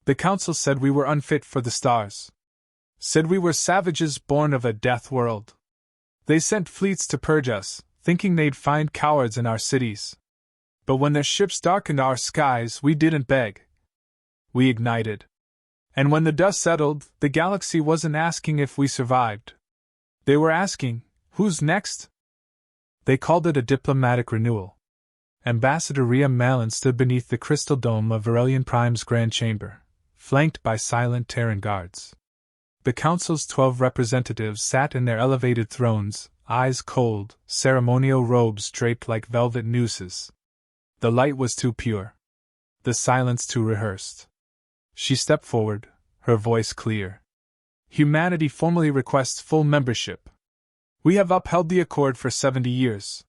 The council said we were unfit for the stars. Said we were savages born of a death world. They sent fleets to purge us, thinking they'd find cowards in our cities. But when their ships darkened our skies, we didn't beg. We ignited. And when the dust settled, the galaxy wasn't asking if we survived. They were asking, who's next? They called it a diplomatic renewal. Ambassador Rhea Malin stood beneath the crystal dome of Verelion Prime's grand chamber, flanked by silent Terran guards. The council's 12 representatives sat in their elevated thrones, eyes cold, ceremonial robes draped like velvet nooses. The light was too pure. The silence too rehearsed. She stepped forward, her voice clear. Humanity formally requests full membership. We have upheld the Accord for 70 years.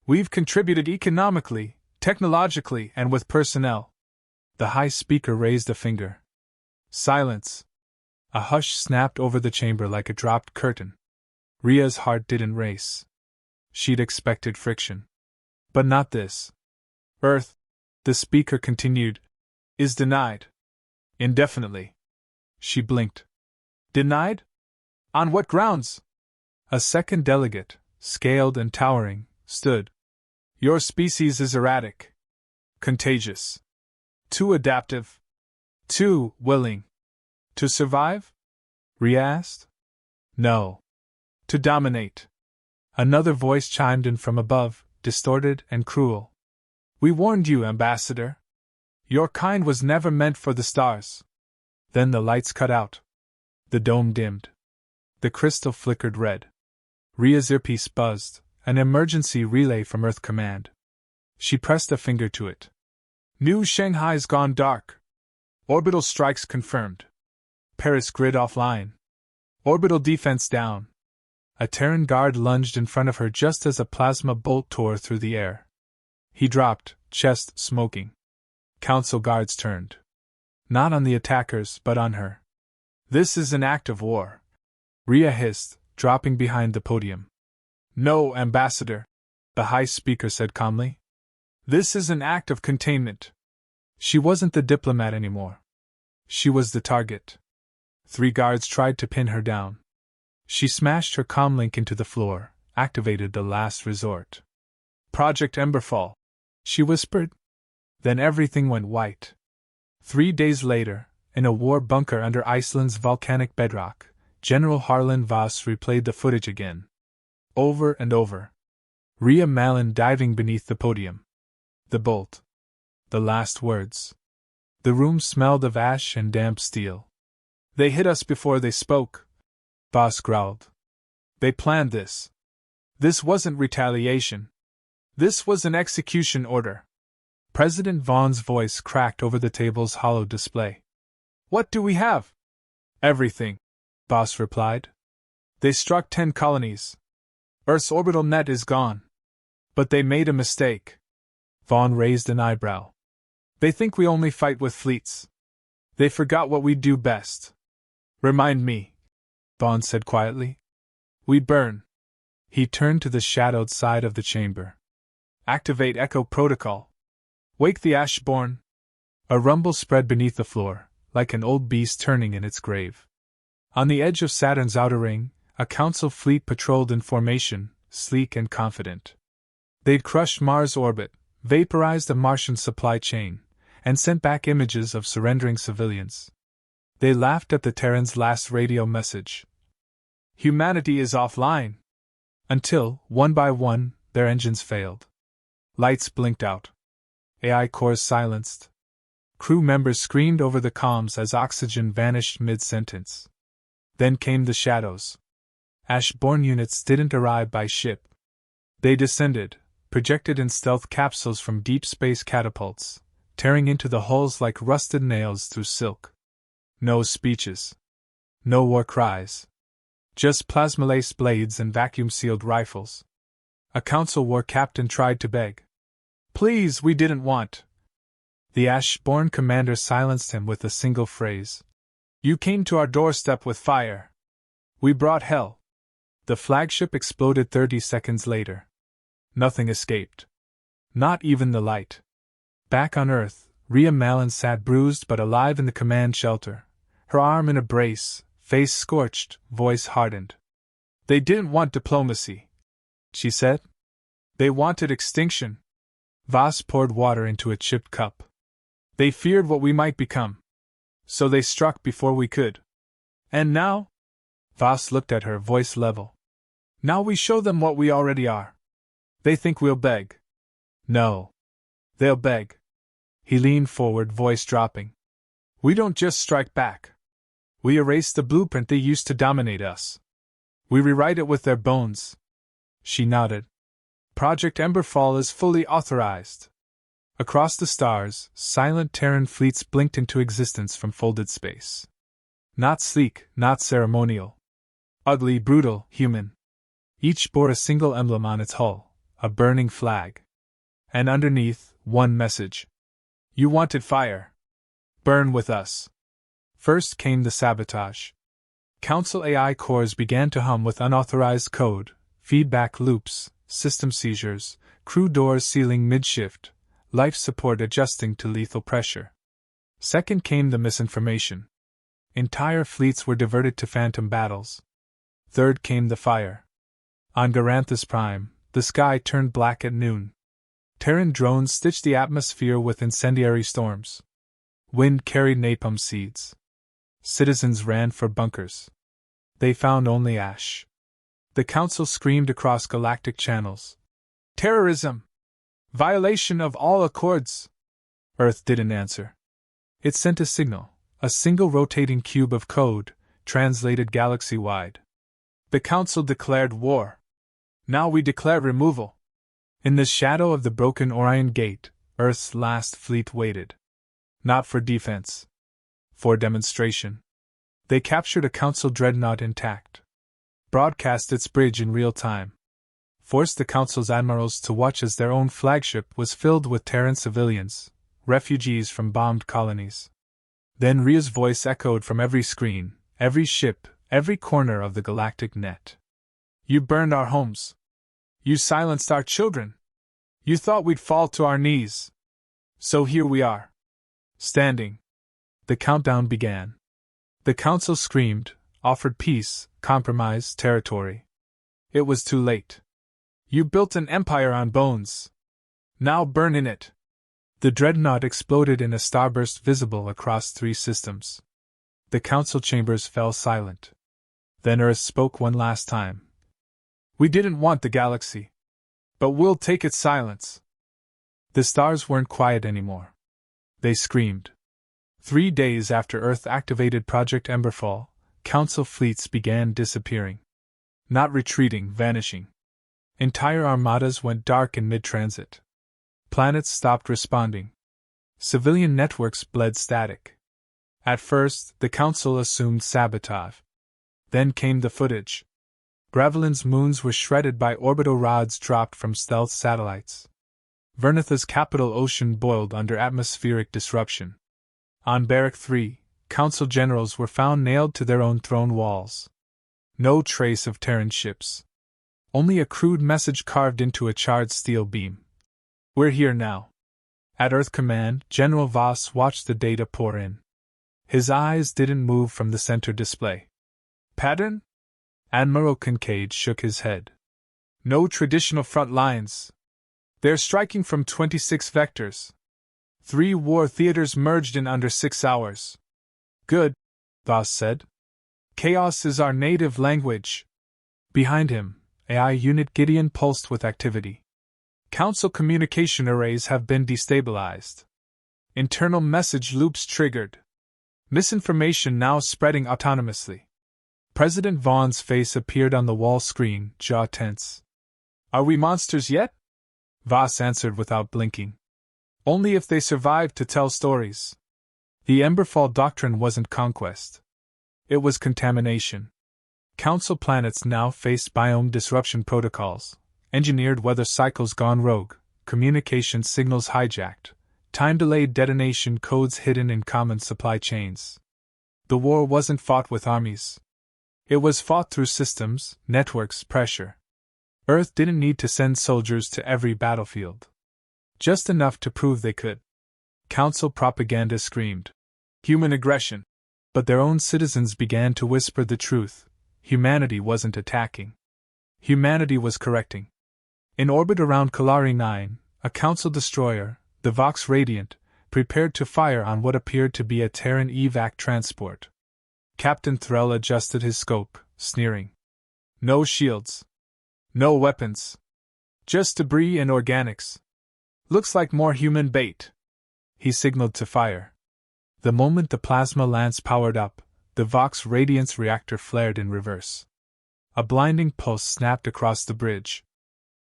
We've contributed economically, technologically, and with personnel. The High Speaker raised a finger. Silence. A hush snapped over the chamber like a dropped curtain. Rhea's heart didn't race. She'd expected friction. But not this. Earth, the speaker continued, is denied. Indefinitely. She blinked. Denied? On what grounds? A second delegate, scaled and towering, stood. Your species is erratic. Contagious. Too adaptive. Too willing. To survive? Rhea asked. No. To dominate. Another voice chimed in from above, distorted and cruel. We warned you, Ambassador. Your kind was never meant for the stars. Then the lights cut out. The dome dimmed. The crystal flickered red. Rhea's earpiece buzzed, an emergency relay from Earth Command. She pressed a finger to it. New Shanghai's gone dark. Orbital strikes confirmed. Paris grid offline. Orbital defense down. A Terran guard lunged in front of her just as a plasma bolt tore through the air. He dropped, chest smoking. Council guards turned. Not on the attackers, but on her. This is an act of war. Rhea hissed, dropping behind the podium. No, Ambassador, the High Speaker said calmly. This is an act of containment. She wasn't the diplomat anymore. She was the target. 3 guards tried to pin her down. She smashed her comlink into the floor, activated the last resort. Project Emberfall, she whispered. Then everything went white. 3 days later, in a war bunker under Iceland's volcanic bedrock, General Harlan Voss replayed the footage again. Over and over. Rhea Malin diving beneath the podium. The bolt. The last words. The room smelled of ash and damp steel. They hit us before they spoke, Voss growled. They planned this. This wasn't retaliation. This was an execution order. President Vaughn's voice cracked over the table's hollow display. What do we have? Everything, Voss replied. They struck 10 colonies. Earth's orbital net is gone. But they made a mistake. Vaughn raised an eyebrow. They think we only fight with fleets. They forgot what we do best. Remind me, Vaughn said quietly. We burn. He turned to the shadowed side of the chamber. Activate Echo Protocol. Wake the Ashborn. A rumble spread beneath the floor, like an old beast turning in its grave. On the edge of Saturn's outer ring, a council fleet patrolled in formation, sleek and confident. They'd crushed Mars' orbit, vaporized a Martian supply chain, and sent back images of surrendering civilians. They laughed at the Terran's last radio message. Humanity is offline. Until, one by one, their engines failed. Lights blinked out. AI cores silenced. Crew members screamed over the comms as oxygen vanished mid-sentence. Then came the shadows. Ashborn units didn't arrive by ship. They descended, projected in stealth capsules from deep space catapults, tearing into the hulls like rusted nails through silk. No speeches. No war cries. Just plasma-laced blades and vacuum-sealed rifles. A council war captain tried to beg. Please, we didn't want. The Ashborn commander silenced him with a single phrase. You came to our doorstep with fire. We brought hell. The flagship exploded 30 seconds later. Nothing escaped. Not even the light. Back on Earth, Rhea Malin sat bruised but alive in the command shelter, her arm in a brace, face scorched, voice hardened. They didn't want diplomacy, she said. They wanted extinction. Voss poured water into a chipped cup. They feared what we might become. So they struck before we could. And now? Voss looked at her, voice level. Now we show them what we already are. They think we'll beg. No. They'll beg. He leaned forward, voice dropping. We don't just strike back. We erase the blueprint they used to dominate us. We rewrite it with their bones. She nodded. Project Emberfall is fully authorized. Across the stars, silent Terran fleets blinked into existence from folded space. Not sleek, not ceremonial. Ugly, brutal, human. Each bore a single emblem on its hull, a burning flag. And underneath, one message. You wanted fire. Burn with us. First came the sabotage. Council AI cores began to hum with unauthorized code, feedback loops, system seizures, crew doors sealing mid-shift, life support adjusting to lethal pressure. Second came the misinformation. Entire fleets were diverted to phantom battles. Third came the fire. On Garanthus Prime, the sky turned black at noon. Terran drones stitched the atmosphere with incendiary storms. Wind carried napalm seeds. Citizens ran for bunkers. They found only ash. The Council screamed across galactic channels. Terrorism! Violation of all accords! Earth didn't answer. It sent a signal, a single rotating cube of code, translated galaxy-wide. The Council declared war. Now we declare removal. In the shadow of the broken Orion Gate, Earth's last fleet waited. Not for defense. For demonstration. They captured a Council dreadnought intact. Broadcast its bridge in real time. Forced the Council's admirals to watch as their own flagship was filled with Terran civilians, refugees from bombed colonies. Then Rhea's voice echoed from every screen, every ship, every corner of the galactic net. You burned our homes. You silenced our children. You thought we'd fall to our knees. So here we are. Standing. The countdown began. The Council screamed, offered peace, compromise, territory. It was too late. You built an empire on bones. Now burn in it. The dreadnought exploded in a starburst visible across 3 systems. The Council chambers fell silent. Then Earth spoke one last time. We didn't want the galaxy. But we'll take its silence. The stars weren't quiet anymore. They screamed. 3 days after Earth activated Project Emberfall, Council fleets began disappearing. Not retreating, vanishing. Entire armadas went dark in mid-transit. Planets stopped responding. Civilian networks bled static. At first, the Council assumed sabotage. Then came the footage. Gravelin's moons were shredded by orbital rods dropped from stealth satellites. Vernitha's capital ocean boiled under atmospheric disruption. On Barrack 3, Council generals were found nailed to their own throne walls. No trace of Terran ships. Only a crude message carved into a charred steel beam. We're here now. At Earth Command, General Voss watched the data pour in. His eyes didn't move from the center display. Pattern? Admiral Kincaid shook his head. No traditional front lines. They're striking from 26 vectors. 3 war theaters merged in under 6 hours. Good, Voss said. Chaos is our native language. Behind him, AI unit Gideon pulsed with activity. Council communication arrays have been destabilized. Internal message loops triggered. Misinformation now spreading autonomously. President Vaughn's face appeared on the wall screen, jaw tense. Are we monsters yet? Voss answered without blinking. Only if they survive to tell stories. The Emberfall doctrine wasn't conquest. It was contamination. Council planets now faced biome disruption protocols, engineered weather cycles gone rogue, communication signals hijacked, time-delayed detonation codes hidden in common supply chains. The war wasn't fought with armies. It was fought through systems, networks, pressure. Earth didn't need to send soldiers to every battlefield. Just enough to prove they could. Council propaganda screamed human aggression. But their own citizens began to whisper the truth. Humanity wasn't attacking. Humanity was correcting. In orbit around Kalari 9, a Council destroyer, the Vox Radiant, prepared to fire on what appeared to be a Terran evac transport. Captain Threll adjusted his scope, sneering. No shields. No weapons. Just debris and organics. Looks like more human bait. He signaled to fire. The moment the plasma lance powered up, the Vox Radiance reactor flared in reverse. A blinding pulse snapped across the bridge.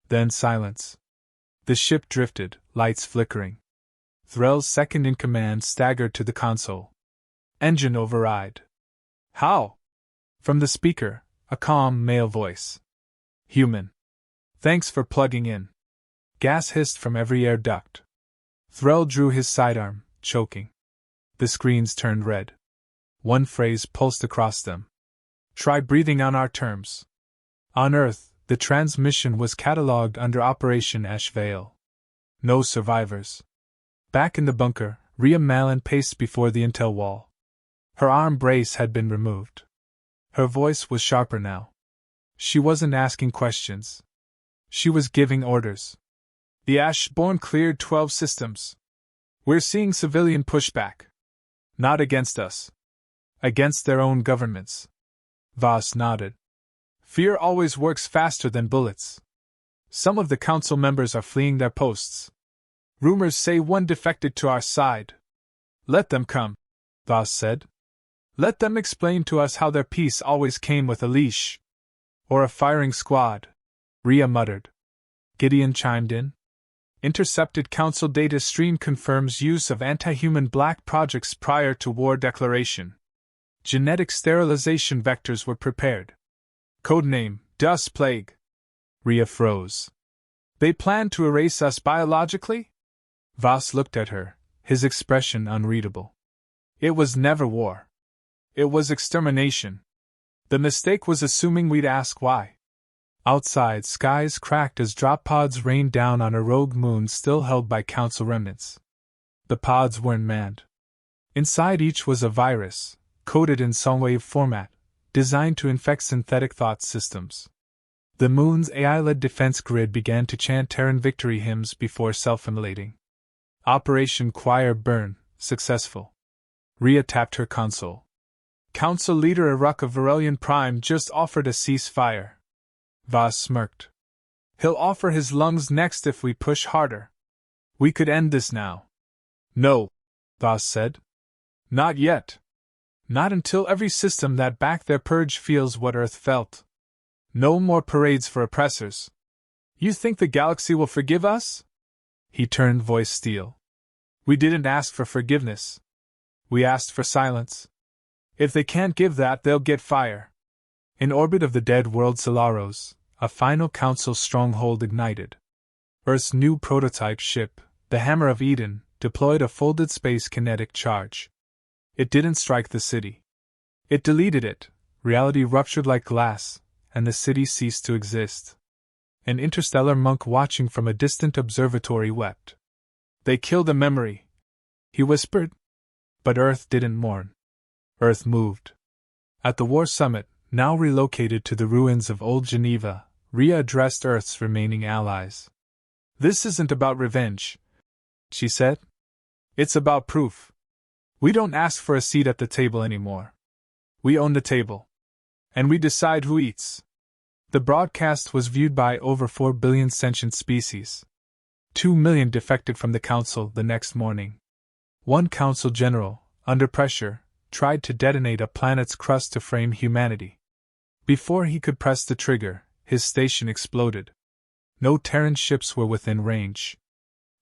Then silence. The ship drifted, lights flickering. Threll's second-in-command staggered to the console. Engine override. How? From the speaker, a calm male voice. Human. Thanks for plugging in. Gas hissed from every air duct. Threll drew his sidearm, choking. The screens turned red. One phrase pulsed across them. Try breathing on our terms. On Earth, the transmission was catalogued under Operation HFY. No survivors. Back in the bunker, Rhea Malin paced before the intel wall. Her arm brace had been removed. Her voice was sharper now. She wasn't asking questions. She was giving orders. The Ashborn cleared 12 systems. We're seeing civilian pushback. Not against us. Against their own governments. Voss nodded. Fear always works faster than bullets. Some of the council members are fleeing their posts. Rumors say one defected to our side. Let them come, Voss said. Let them explain to us how their peace always came with a leash. Or a firing squad, Rhea muttered. Gideon chimed in. Intercepted council data stream confirms use of anti-human black projects prior to war declaration. Genetic sterilization vectors were prepared. Codename, Dust Plague. Rhea froze. They plan to erase us biologically? Voss looked at her, his expression unreadable. It was never war. It was extermination. The mistake was assuming we'd ask why. Outside, skies cracked as drop pods rained down on a rogue moon still held by council remnants. The pods weren't manned. Inside each was a virus, coded in songwave format, designed to infect synthetic thought systems. The moon's AI-led defense grid began to chant Terran victory hymns before self-immolating. Operation Choir Burn, successful. Rhea tapped her console. Council leader Aruk of Varelian Prime just offered a ceasefire. Voss smirked. He'll offer his lungs next if we push harder. We could end this now. No, Voss said. Not yet. Not until every system that backed their purge feels what Earth felt. No more parades for oppressors. You think the galaxy will forgive us? He turned voice steel. We didn't ask for forgiveness. We asked for silence. If they can't give that, they'll get fire. In orbit of the dead world Solaros, a final council stronghold ignited. Earth's new prototype ship, the Hammer of Eden, deployed a folded space kinetic charge. It didn't strike the city. It deleted it, reality ruptured like glass, and the city ceased to exist. An interstellar monk watching from a distant observatory wept. They killed a memory, he whispered. But Earth didn't mourn. Earth moved. At the War Summit, now relocated to the ruins of Old Geneva, Rhea addressed Earth's remaining allies. This isn't about revenge, she said. It's about proof. We don't ask for a seat at the table anymore. We own the table. And we decide who eats. The broadcast was viewed by over 4 billion sentient species. 2 million defected from the council the next morning. One council general, under pressure, tried to detonate a planet's crust to frame humanity. Before he could press the trigger, his station exploded. No Terran ships were within range.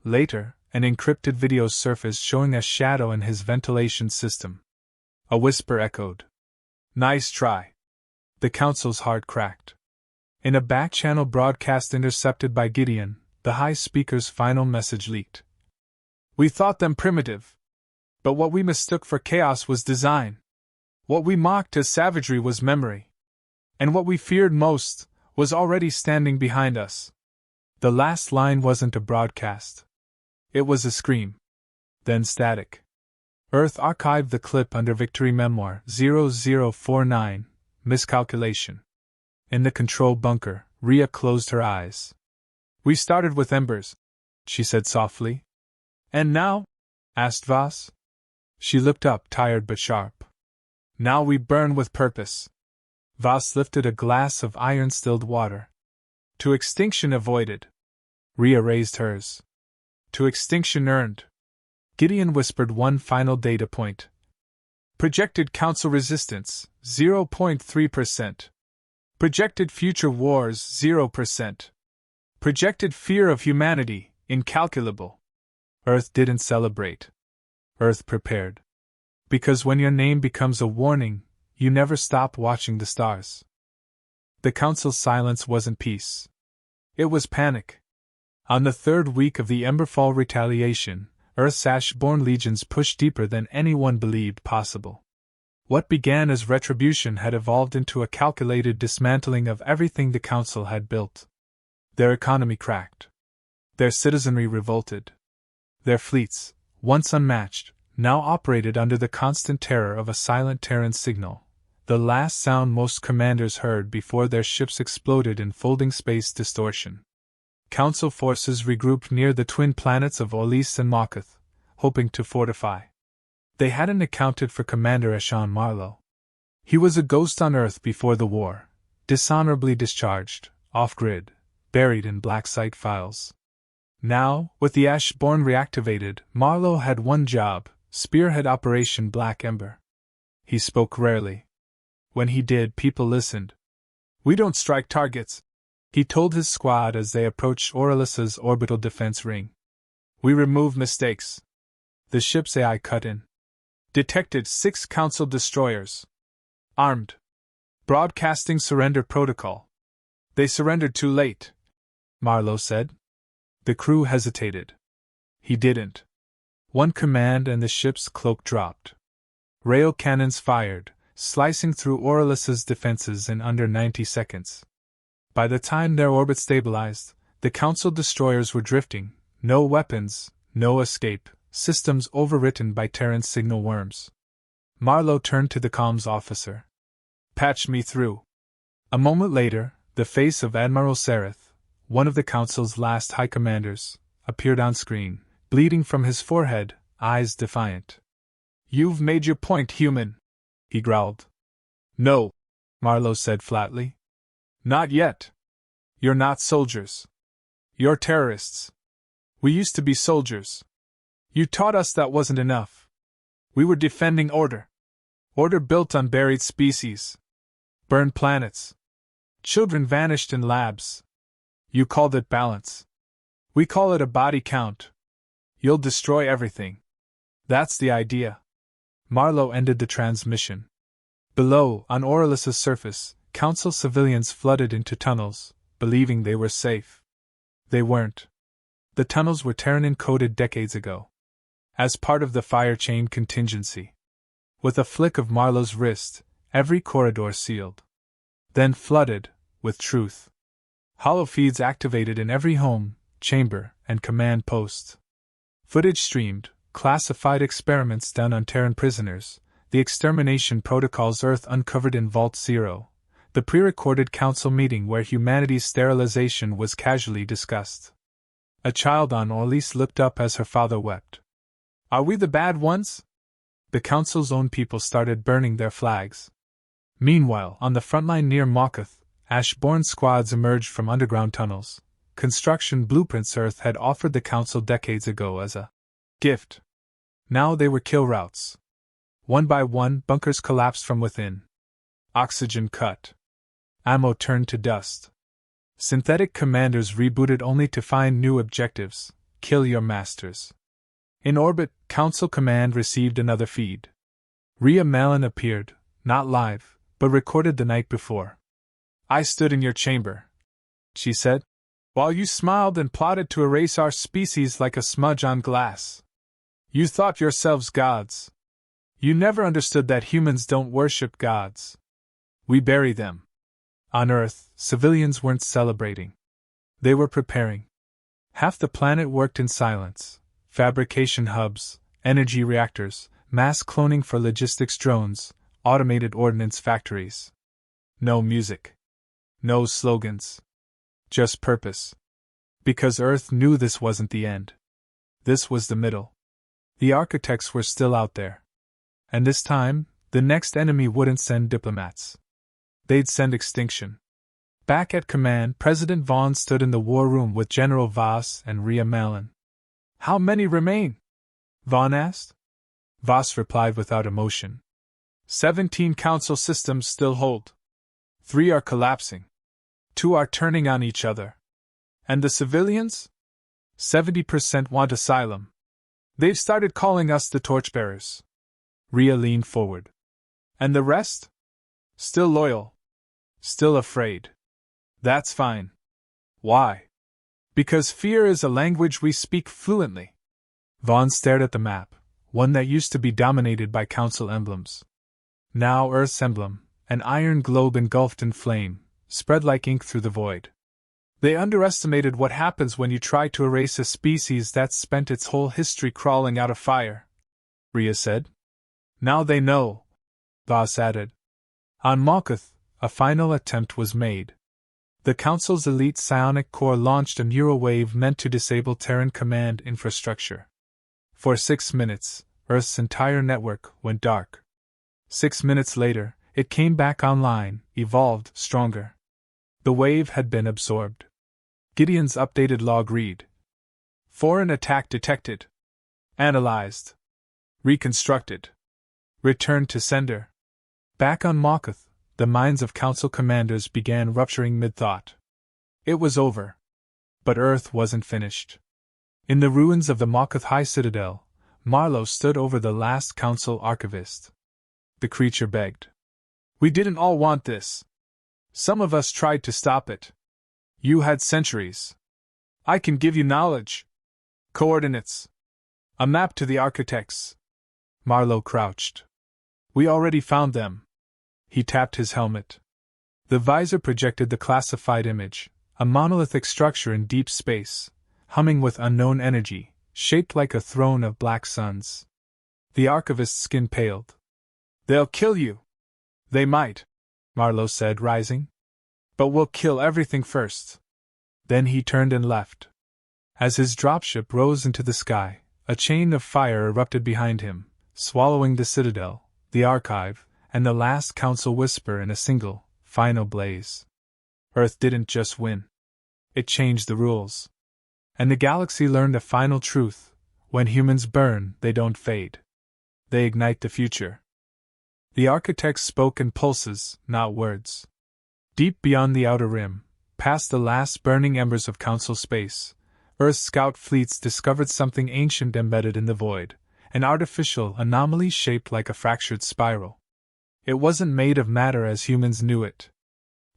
Later, an encrypted video surfaced showing a shadow in his ventilation system. A whisper echoed. Nice try. The council's heart cracked. In a back-channel broadcast intercepted by Gideon, the High Speaker's final message leaked. We thought them primitive. But what we mistook for chaos was design. What we mocked as savagery was memory. And what we feared most was already standing behind us. The last line wasn't a broadcast. It was a scream. Then static. Earth archived the clip under Victory Memoir 0049, miscalculation. In the control bunker, Rhea closed her eyes. We started with embers, she said softly. And now? Asked Voss. She looked up, tired but sharp. Now we burn with purpose. Voss lifted a glass of iron-stilled water. To extinction avoided. Rhea raised hers. To extinction earned. Gideon whispered one final data point. Projected council resistance, 0.3%. Projected future wars, 0%. Projected fear of humanity, incalculable. Earth didn't celebrate. Earth prepared. Because when your name becomes a warning, you never stop watching the stars. The council's silence wasn't peace. It was panic. On the third week of the Emberfall retaliation, Earth's Ash-born legions pushed deeper than anyone believed possible. What began as retribution had evolved into a calculated dismantling of everything the Council had built. Their economy cracked. Their citizenry revolted. Their fleets, once unmatched, now operated under the constant terror of a silent Terran signal, the last sound most commanders heard before their ships exploded in folding space distortion. Council forces regrouped near the twin planets of Orlis and Makath, hoping to fortify. They hadn't accounted for Commander Eshan Marlowe. He was a ghost on Earth before the war, dishonorably discharged, off-grid, buried in black site files. Now, with the Ash-born reactivated, Marlowe had one job: spearhead Operation Black Ember. He spoke rarely. When he did, people listened. We don't strike targets, he told his squad as they approached Oralis's orbital defense ring. We remove mistakes. The ship's AI cut in. Detected 6 Council destroyers. Armed. Broadcasting surrender protocol. They surrendered too late, Marlowe said. The crew hesitated. He didn't. One command and the ship's cloak dropped. Rail cannons fired, slicing through Oralis's defenses in under 90 seconds. By the time their orbit stabilized, the Council destroyers were drifting, no weapons, no escape, systems overwritten by Terran signal worms. Marlowe turned to the comms officer. Patch me through. A moment later, the face of Admiral Sereth, one of the Council's last high commanders, appeared on screen, bleeding from his forehead, eyes defiant. You've made your point, human, he growled. No, Marlowe said flatly. Not yet. You're not soldiers. You're terrorists. We used to be soldiers. You taught us that wasn't enough. We were defending order. Order built on buried species. Burned planets. Children vanished in labs. You called it balance. We call it a body count. You'll destroy everything. That's the idea. Marlowe ended the transmission. Below, on Oralis's surface, Council civilians flooded into tunnels, believing they were safe. They weren't. The tunnels were Terran-encoded decades ago. As part of the fire chain contingency. With a flick of Marlowe's wrist, every corridor sealed. Then flooded, with truth. Holofeeds activated in every home, chamber, and command post. Footage streamed, classified experiments done on Terran prisoners, the extermination protocols Earth uncovered in Vault Zero, the pre-recorded council meeting where humanity's sterilization was casually discussed. A child on Orlis looked up as her father wept. Are we the bad ones? The council's own people started burning their flags. Meanwhile, on the front line near Makath, Ash-born squads emerged from underground tunnels, construction blueprints Earth had offered the council decades ago as a gift. Now they were kill routes. One by one, bunkers collapsed from within. Oxygen cut. Ammo turned to dust. Synthetic commanders rebooted only to find new objectives: kill your masters. In orbit, Council Command received another feed. Rhea Malin appeared, not live, but recorded the night before. I stood in your chamber, she said, while you smiled and plotted to erase our species like a smudge on glass. You thought yourselves gods. You never understood that humans don't worship gods. We bury them. On Earth, civilians weren't celebrating. They were preparing. Half the planet worked in silence. Fabrication hubs, energy reactors, mass cloning for logistics drones, automated ordnance factories. No music. No slogans. Just purpose. Because Earth knew this wasn't the end. This was the middle. The architects were still out there. And this time, the next enemy wouldn't send diplomats. They'd send extinction. Back at command, President Vaughn stood in the war room with General Voss and Rhea Malin. "How many remain?" Vaughn asked. Voss replied without emotion. 17 council systems still hold. 3 are collapsing. 2 are turning on each other. And the civilians? 70% want asylum. They've started calling us the torchbearers. Rhea leaned forward. And the rest? Still loyal. Still afraid. That's fine. Why? Because fear is a language we speak fluently. Vaughn stared at the map, one that used to be dominated by council emblems. Now Earth's emblem, an iron globe engulfed in flame, spread like ink through the void. They underestimated what happens when you try to erase a species that's spent its whole history crawling out of fire, Rhea said. Now they know, Voss added. On Malkuth, a final attempt was made. The Council's elite psionic corps launched a neural wave meant to disable Terran command infrastructure. For 6 minutes, Earth's entire network went dark. 6 minutes later, it came back online, evolved, stronger. The wave had been absorbed. Gideon's updated log read. Foreign attack detected. Analyzed. Reconstructed. Returned to sender. Back on Malkuth, the minds of council commanders began rupturing mid-thought. It was over. But Earth wasn't finished. In the ruins of the Malkuth High Citadel, Marlowe stood over the last council archivist. The creature begged. We didn't all want this. Some of us tried to stop it. You had centuries. I can give you knowledge. Coordinates. A map to the architects. Marlowe crouched. We already found them. He tapped his helmet. The visor projected the classified image, a monolithic structure in deep space, humming with unknown energy, shaped like a throne of black suns. The archivist's skin paled. They'll kill you. They might, Marlowe said, rising. But we'll kill everything first. Then he turned and left. As his dropship rose into the sky, a chain of fire erupted behind him, swallowing the citadel, the archive, and the last council whisper in a single, final blaze. Earth didn't just win. It changed the rules. And the galaxy learned a final truth: when humans burn, they don't fade. They ignite the future. The architects spoke in pulses, not words. Deep beyond the outer rim, past the last burning embers of council space, Earth's scout fleets discovered something ancient embedded in the void, an artificial anomaly shaped like a fractured spiral. It wasn't made of matter as humans knew it.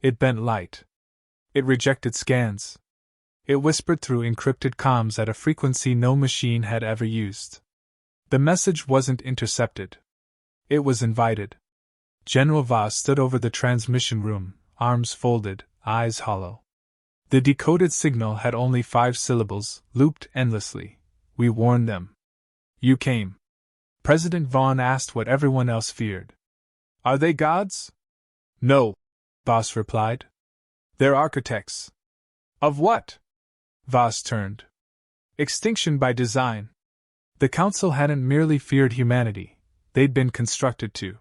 It bent light. It rejected scans. It whispered through encrypted comms at a frequency no machine had ever used. The message wasn't intercepted. It was invited. General Voss stood over the transmission room, arms folded, eyes hollow. The decoded signal had only 5 syllables, looped endlessly. We warned them. You came. President Vaughn asked what everyone else feared. Are they gods? No, Voss replied. They're architects. Of what? Voss turned. Extinction by design. The Council hadn't merely feared humanity, they'd been constructed to.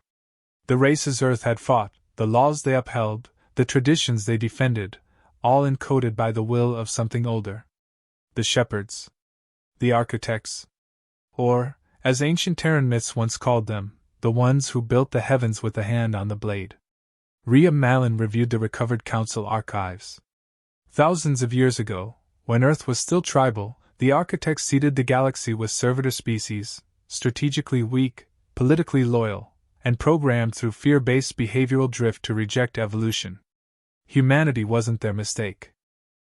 The races Earth had fought, the laws they upheld, the traditions they defended, all encoded by the will of something older. The shepherds. The architects. Or, as ancient Terran myths once called them, the ones who built the heavens with a hand on the blade. Rhea Malin reviewed the recovered council archives. Thousands of years ago, when Earth was still tribal, the architects seeded the galaxy with servitor species, strategically weak, politically loyal, and programmed through fear-based behavioral drift to reject evolution. Humanity wasn't their mistake.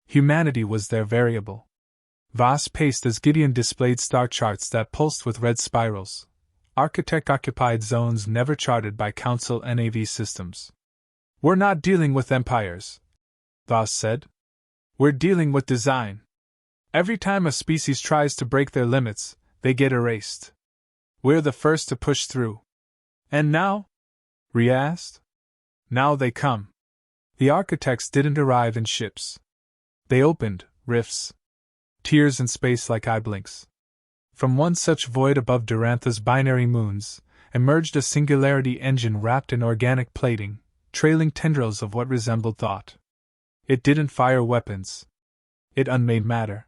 Humanity was their variable. Voss paced as Gideon displayed star charts that pulsed with red spirals. Architect-occupied zones never charted by Council NAV systems. We're not dealing with empires, Voss said. We're dealing with design. Every time a species tries to break their limits, they get erased. We're the first to push through. And now? Rhea asked. Now they come. The architects didn't arrive in ships. They opened rifts. Tears in space like eye blinks. From one such void above Durantha's binary moons, emerged a singularity engine wrapped in organic plating, trailing tendrils of what resembled thought. It didn't fire weapons. It unmade matter.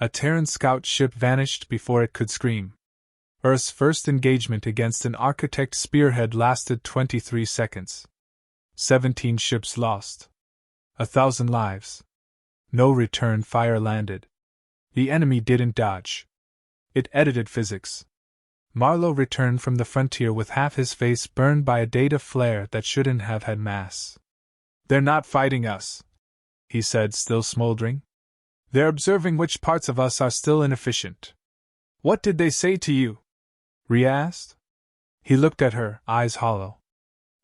A Terran scout ship vanished before it could scream. Earth's first engagement against an architect spearhead lasted 23 seconds. 17 ships lost. 1,000 lives. No return fire landed. The enemy didn't dodge. It edited physics. Marlowe returned from the frontier with half his face burned by a data flare that shouldn't have had mass. They're not fighting us, he said, still smoldering. They're observing which parts of us are still inefficient. What did they say to you? Rhea asked. He looked at her, eyes hollow.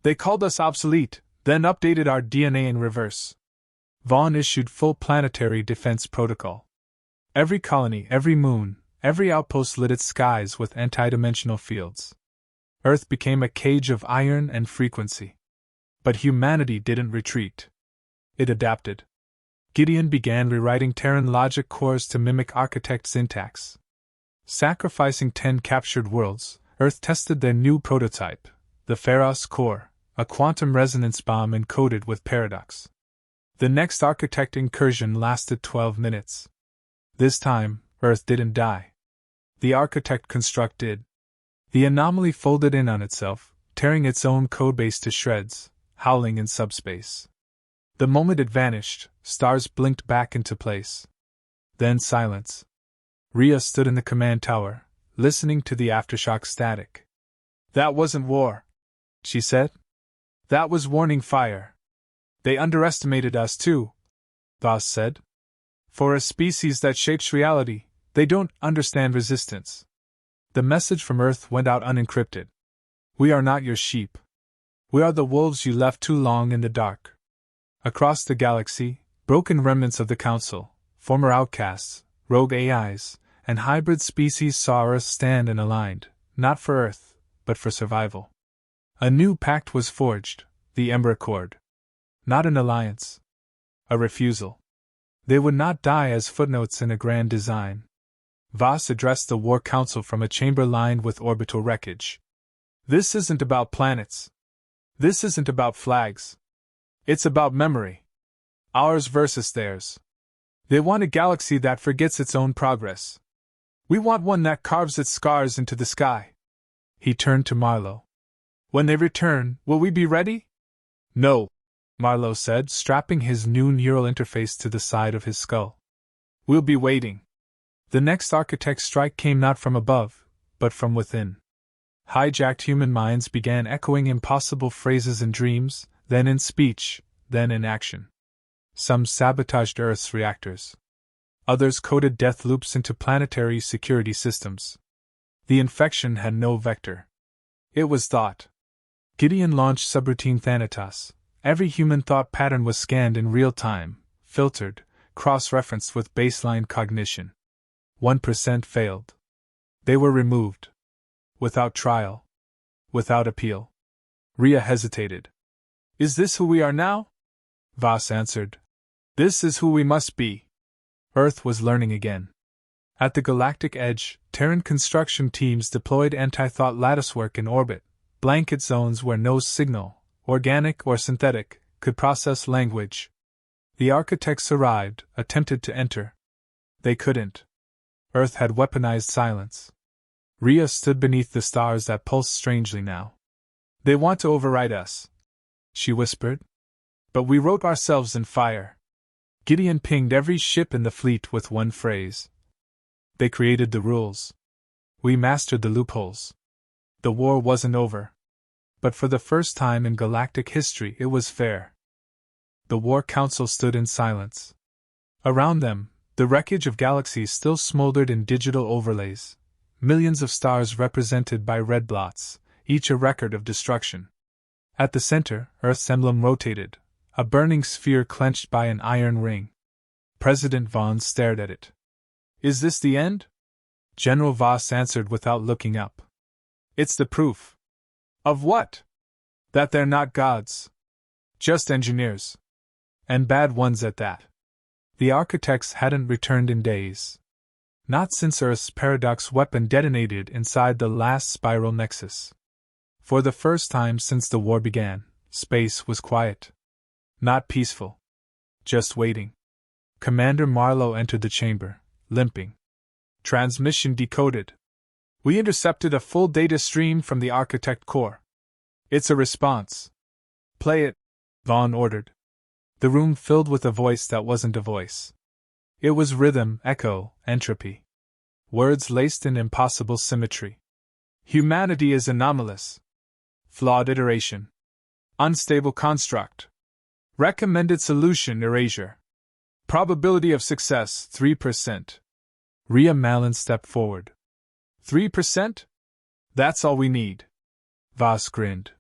They called us obsolete, then updated our DNA in reverse. Vaughn issued full planetary defense protocol. Every colony, every moon, every outpost lit its skies with anti-dimensional fields. Earth became a cage of iron and frequency. But humanity didn't retreat. It adapted. Gideon began rewriting Terran logic cores to mimic architect syntax. Sacrificing 10 captured worlds, Earth tested their new prototype, the Pharos core, a quantum resonance bomb encoded with paradox. The next architect incursion lasted 12 minutes. This time, Earth didn't die. The architect construct did. The anomaly folded in on itself, tearing its own codebase to shreds, howling in subspace. The moment it vanished, stars blinked back into place. Then silence. Rhea stood in the command tower, listening to the aftershock static. That wasn't war, she said. That was warning fire. They underestimated us too, Voss said. For a species that shapes reality, they don't understand resistance. The message from Earth went out unencrypted. We are not your sheep. We are the wolves you left too long in the dark. Across the galaxy, broken remnants of the Council, former outcasts, rogue AIs, and hybrid species saw Earth stand and aligned, not for Earth, but for survival. A new pact was forged, the Ember Accord. Not an alliance. A refusal. They would not die as footnotes in a grand design. Voss addressed the War Council from a chamber lined with orbital wreckage. This isn't about planets. This isn't about flags. It's about memory. Ours versus theirs. They want a galaxy that forgets its own progress. We want one that carves its scars into the sky. He turned to Marlowe. When they return, will we be ready? No, Marlowe said, strapping his new neural interface to the side of his skull. We'll be waiting. The next architect strike came not from above, but from within. Hijacked human minds began echoing impossible phrases in dreams, then in speech, then in action. Some sabotaged Earth's reactors. Others coded death loops into planetary security systems. The infection had no vector. It was thought. Gideon launched subroutine Thanatos. Every human thought pattern was scanned in real time, filtered, cross-referenced with baseline cognition. 1% failed. They were removed. Without trial. Without appeal. Rhea hesitated. Is this who we are now? Voss answered. This is who we must be. Earth was learning again. At the galactic edge, Terran construction teams deployed anti-thought latticework in orbit, blanket zones where no signal, organic or synthetic, could process language. The architects arrived, attempted to enter. They couldn't. Earth had weaponized silence. Rhea stood beneath the stars that pulsed strangely now. They want to override us, she whispered. But we wrote ourselves in fire. Gideon pinged every ship in the fleet with one phrase. They created the rules. We mastered the loopholes. The war wasn't over. But for the first time in galactic history it was fair. The War Council stood in silence. Around them, the wreckage of galaxies still smoldered in digital overlays. Millions of stars represented by red blots, each a record of destruction. At the center, Earth's emblem rotated, a burning sphere clenched by an iron ring. President Vaughn stared at it. Is this the end? General Voss answered without looking up. It's the proof. Of what? That they're not gods. Just engineers. And bad ones at that. The architects hadn't returned in days. Not since Earth's paradox weapon detonated inside the last spiral nexus. For the first time since the war began, space was quiet. Not peaceful. Just waiting. Commander Marlowe entered the chamber, limping. Transmission decoded. We intercepted a full data stream from the architect core. It's a response. Play it, Vaughn ordered. The room filled with a voice that wasn't a voice. It was rhythm, echo, entropy. Words laced in impossible symmetry. Humanity is anomalous. Flawed iteration. Unstable construct. Recommended solution erasure. Probability of success 3%. Rhea Malin stepped forward. 3%? That's all we need. Voss grinned.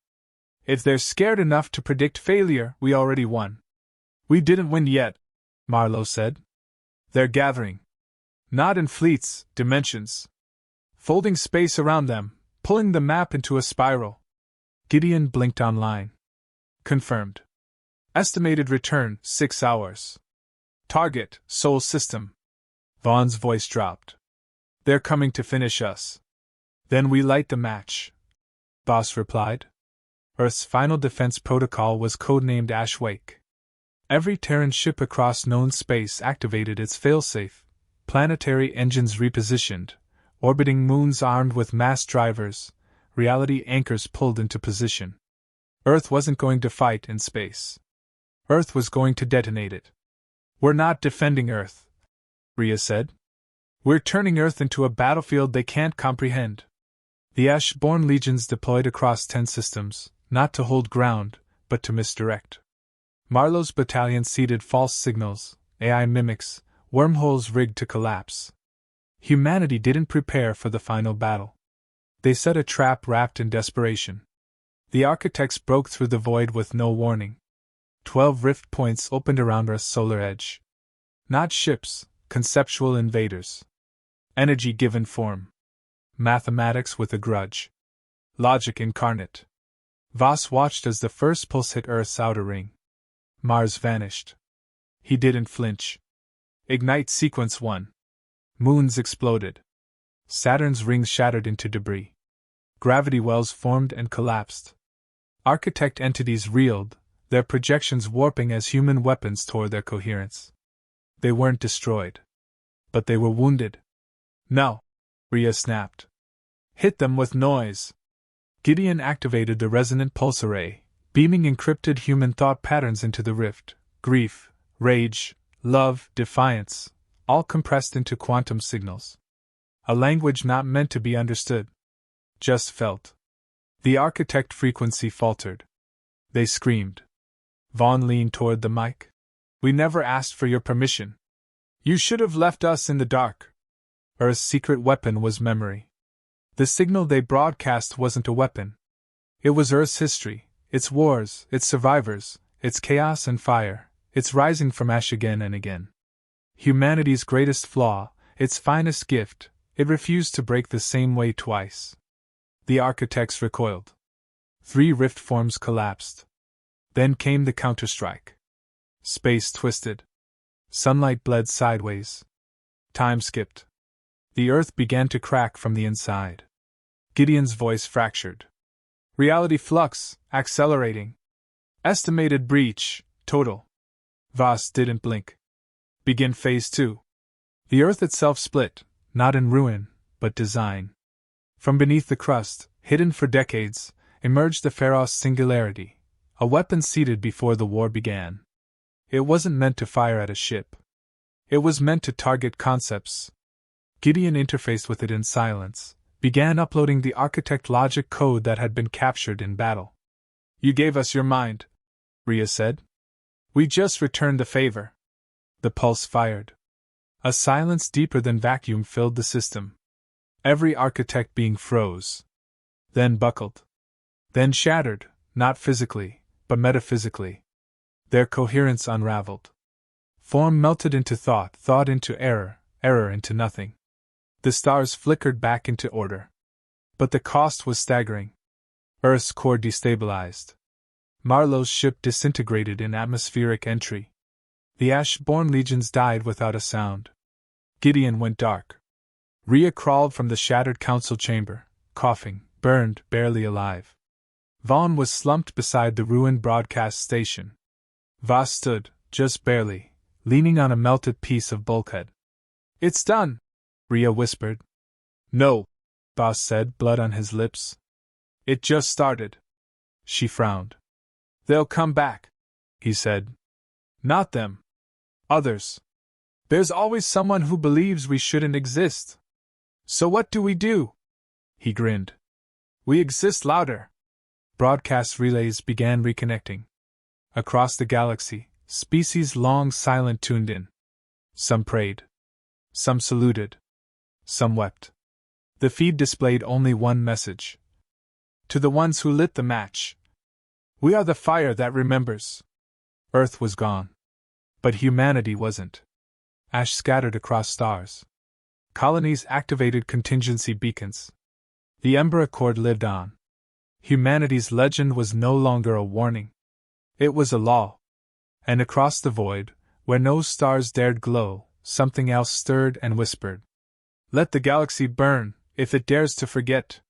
If they're scared enough to predict failure, we already won. We didn't win yet, Marlowe said. They're gathering. Not in fleets, dimensions. Folding space around them, pulling the map into a spiral. Gideon blinked online. Confirmed. Estimated return 6 hours. Target, Sol System. Vaughn's voice dropped. They're coming to finish us. Then we light the match. Voss replied. Earth's final defense protocol was codenamed Ashwake. Every Terran ship across known space activated its failsafe, planetary engines repositioned, orbiting moons armed with mass drivers, reality anchors pulled into position. Earth wasn't going to fight in space. Earth was going to detonate it. We're not defending Earth, Rhea said. We're turning Earth into a battlefield they can't comprehend. The Ash-born legions deployed across 10 systems, not to hold ground, but to misdirect. Marlowe's battalion seeded false signals, AI mimics, wormholes rigged to collapse. Humanity didn't prepare for the final battle. They set a trap wrapped in desperation. The architects broke through the void with no warning. 12 rift points opened around Earth's solar edge. Not ships, conceptual invaders. Energy given form. Mathematics with a grudge. Logic incarnate. Voss watched as the first pulse hit Earth's outer ring. Mars vanished. He didn't flinch. Ignite Sequence 1. Moons exploded. Saturn's rings shattered into debris. Gravity wells formed and collapsed. Architect entities reeled, their projections warping as human weapons tore their coherence. They weren't destroyed. But they were wounded. No, Rhea snapped. Hit them with noise. Gideon activated the resonant pulse array, beaming encrypted human thought patterns into the rift. Grief, rage, love, defiance, all compressed into quantum signals. A language not meant to be understood. Just felt. The architect frequency faltered. They screamed. Vaughn leaned toward the mic. We never asked for your permission. You should have left us in the dark. Earth's secret weapon was memory. The signal they broadcast wasn't a weapon. It was Earth's history, its wars, its survivors, its chaos and fire, its rising from ash again and again. Humanity's greatest flaw, its finest gift, it refused to break the same way twice. The architects recoiled. 3 rift forms collapsed. Then came the counterstrike. Space twisted. Sunlight bled sideways. Time skipped. The Earth began to crack from the inside. Gideon's voice fractured. Reality flux, accelerating. Estimated breach, total. Voss didn't blink. Begin Phase 2. The Earth itself split, not in ruin, but design. From beneath the crust, hidden for decades, emerged the Pharos Singularity, a weapon seeded before the war began. It wasn't meant to fire at a ship. It was meant to target concepts. Gideon interfaced with it in silence, began uploading the architect logic code that had been captured in battle. You gave us your mind, Rhea said. We just returned the favor. The pulse fired. A silence deeper than vacuum filled the system. Every architect being froze. Then buckled. Then shattered, not physically, but metaphysically. Their coherence unraveled. Form melted into thought, thought into error, error into nothing. The stars flickered back into order. But the cost was staggering. Earth's core destabilized. Marlowe's ship disintegrated in atmospheric entry. The Ash-born legions died without a sound. Gideon went dark. Rhea crawled from the shattered council chamber, coughing, burned, barely alive. Vaughn was slumped beside the ruined broadcast station. Voss stood, just barely, leaning on a melted piece of bulkhead. "It's done," Rhea whispered. "No," Voss said, blood on his lips. "It just started." She frowned. "They'll come back," he said. "Not them. Others. There's always someone who believes we shouldn't exist. So what do we do?" He grinned. "We exist louder." Broadcast relays began reconnecting. Across the galaxy, species long silent tuned in. Some prayed. Some saluted. Some wept. The feed displayed only one message. To the ones who lit the match. "We are the fire that remembers." Earth was gone. But humanity wasn't. Ash scattered across stars. Colonies activated contingency beacons. The Ember Accord lived on. Humanity's legend was no longer a warning. It was a law. And across the void, where no stars dared glow, something else stirred and whispered. "Let the galaxy burn, if it dares to forget."